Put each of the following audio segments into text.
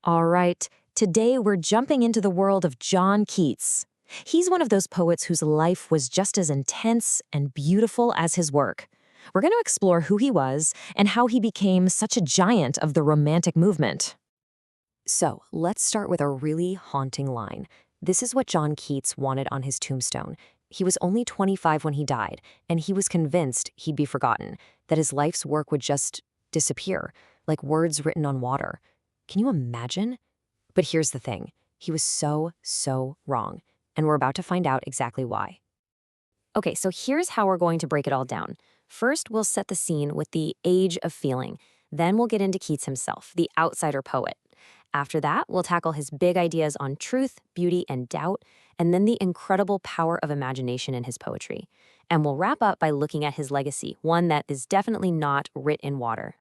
All right, today we're jumping into the world of John Keats. He's one of those poets whose life was just as intense and beautiful as his work. We're going to explore who he was and how he became such a giant of the Romantic movement. So, let's start with a really haunting line. This is what John Keats wanted on his tombstone. He was only 25 when he died, and he was convinced he'd be forgotten, that his life's work would just disappear, like words written on water. Can you imagine? But here's the thing. He was so wrong, and we're about to find out exactly why. Okay, so here's how we're going to break it all down. First, we'll set the scene with the age of feeling. Then we'll get into Keats himself, the outsider poet. After that, we'll tackle his big ideas on truth, beauty, and doubt, and then the incredible power of imagination in his poetry. And we'll wrap up by looking at his legacy, one that is definitely not writ in water.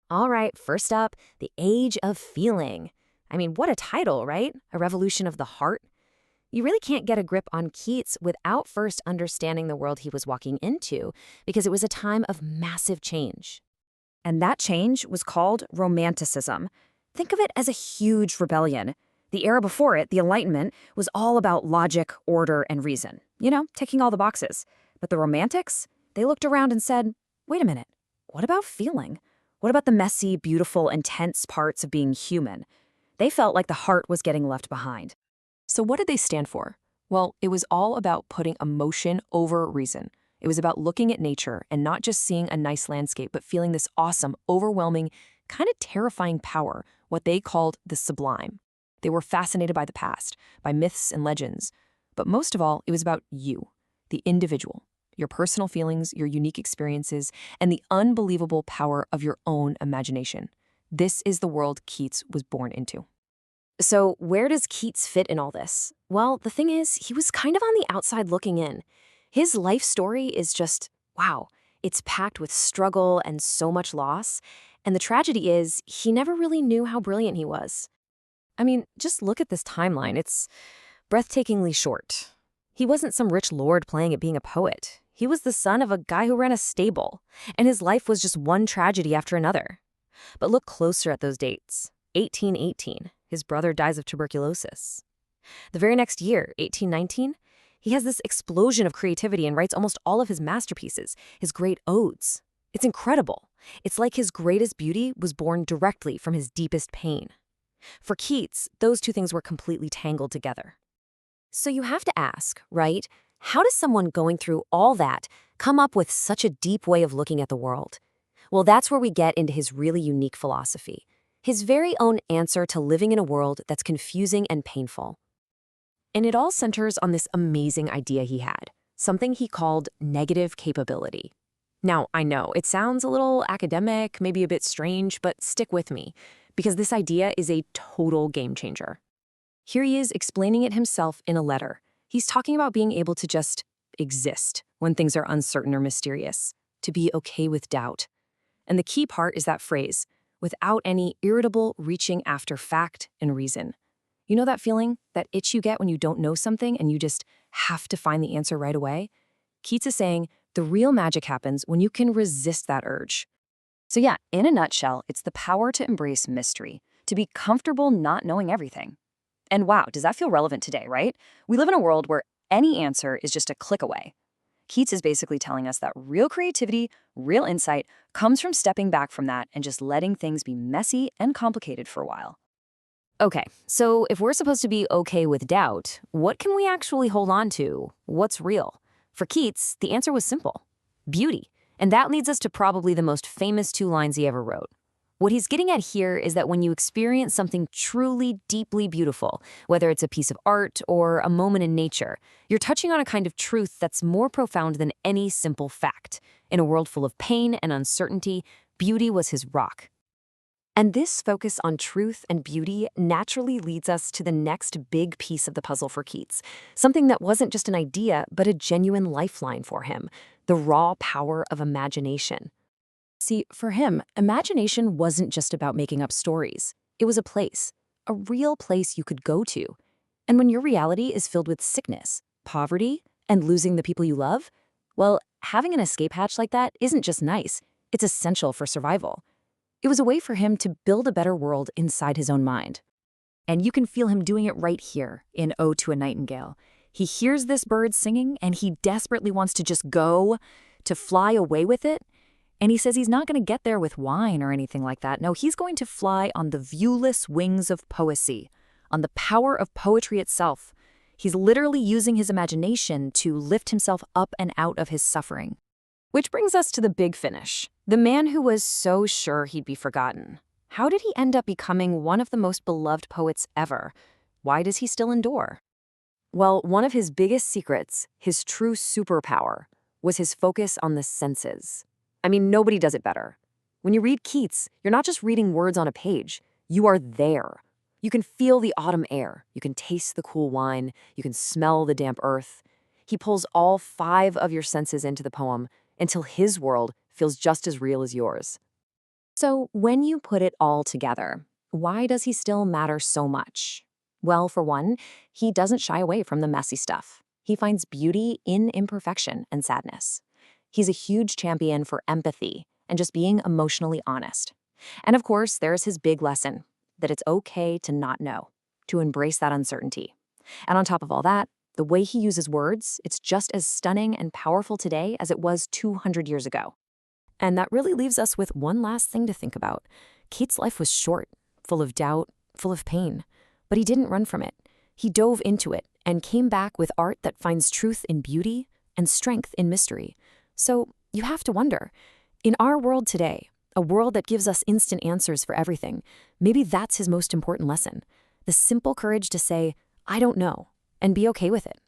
All right, first up, the age of feeling. I mean, what a title, right? A revolution of the heart. You really can't get a grip on Keats without first understanding the world he was walking into, because it was a time of massive change. And that change was called Romanticism. Think of it as a huge rebellion. The era before it, the Enlightenment, was all about logic, order, and reason. Ticking all the boxes. But the Romantics, they looked around and said, wait a minute, what about feeling? What about the messy, beautiful, intense parts of being human? They felt like the heart was getting left behind. So what did they stand for? Well, it was all about putting emotion over reason. It was about looking at nature and not just seeing a nice landscape, but feeling this awesome, overwhelming, kind of terrifying power, what they called the sublime. They were fascinated by the past, by myths and legends. But most of all, it was about you, the individual, your personal feelings, your unique experiences, and the unbelievable power of your own imagination. This is the world Keats was born into. So where does Keats fit in all this? Well, the thing is, he was kind of on the outside looking in. His life story is just, wow, it's packed with struggle and so much loss. And the tragedy is, he never really knew how brilliant he was. I mean, just look at this timeline. It's breathtakingly short. He wasn't some rich lord playing at being a poet. He was the son of a guy who ran a stable, and his life was just one tragedy after another. But look closer at those dates. 1818, his brother dies of tuberculosis. The very next year, 1819, he has this explosion of creativity and writes almost all of his masterpieces, his great odes. It's incredible. It's like his greatest beauty was born directly from his deepest pain. For Keats, those two things were completely tangled together. So you have to ask, right? How does someone going through all that come up with such a deep way of looking at the world? Well, that's where we get into his really unique philosophy, his very own answer to living in a world that's confusing and painful. And it all centers on this amazing idea he had, something he called negative capability. Now, I know, it sounds a little academic, maybe a bit strange, but stick with me, because this idea is a total game changer. Here he is explaining it himself in a letter. He's talking about being able to just exist when things are uncertain or mysterious, to be okay with doubt. And the key part is that phrase, without any irritable reaching after fact and reason. You know that feeling, that itch you get when you don't know something and you just have to find the answer right away? Keats is saying the real magic happens when you can resist that urge. So yeah, in a nutshell, it's the power to embrace mystery, to be comfortable not knowing everything. And wow, does that feel relevant today, right? We live in a world where any answer is just a click away. Keats is basically telling us that real creativity, real insight, comes from stepping back from that and just letting things be messy and complicated for a while. Okay, so if we're supposed to be okay with doubt, what can we actually hold on to? What's real? For Keats, the answer was simple: beauty. And that leads us to probably the most famous two lines he ever wrote. What he's getting at here is that when you experience something truly, deeply beautiful, whether it's a piece of art or a moment in nature, you're touching on a kind of truth that's more profound than any simple fact. In a world full of pain and uncertainty, beauty was his rock. And this focus on truth and beauty naturally leads us to the next big piece of the puzzle for Keats, something that wasn't just an idea, but a genuine lifeline for him, the raw power of imagination. See, for him, imagination wasn't just about making up stories. It was a real place you could go to. And when your reality is filled with sickness, poverty, and losing the people you love, well, having an escape hatch like that isn't just nice, it's essential for survival. It was a way for him to build a better world inside his own mind. And you can feel him doing it right here in Ode to a Nightingale. He hears this bird singing and he desperately wants to just go, to fly away with it. And he says he's not going to get there with wine or anything like that. No, he's going to fly on the viewless wings of poesy, on the power of poetry itself. He's literally using his imagination to lift himself up and out of his suffering. Which brings us to the big finish. The man who was so sure he'd be forgotten. How did he end up becoming one of the most beloved poets ever? Why does he still endure? Well, one of his biggest secrets, his true superpower, was his focus on the senses. I mean, nobody does it better. When you read Keats, you're not just reading words on a page. You are there. You can feel the autumn air. You can taste the cool wine. You can smell the damp earth. He pulls all 5 of your senses into the poem until his world feels just as real as yours. So when you put it all together, why does he still matter so much? Well, for one, he doesn't shy away from the messy stuff. He finds beauty in imperfection and sadness. He's a huge champion for empathy and just being emotionally honest. And of course, there's his big lesson, that it's okay to not know, to embrace that uncertainty. And on top of all that, the way he uses words, it's just as stunning and powerful today as it was 200 years ago. And that really leaves us with one last thing to think about. Keats' life was short, full of doubt, full of pain, but he didn't run from it. He dove into it and came back with art that finds truth in beauty and strength in mystery. So you have to wonder, in our world today, a world that gives us instant answers for everything, maybe that's his most important lesson. The simple courage to say, I don't know, and be okay with it.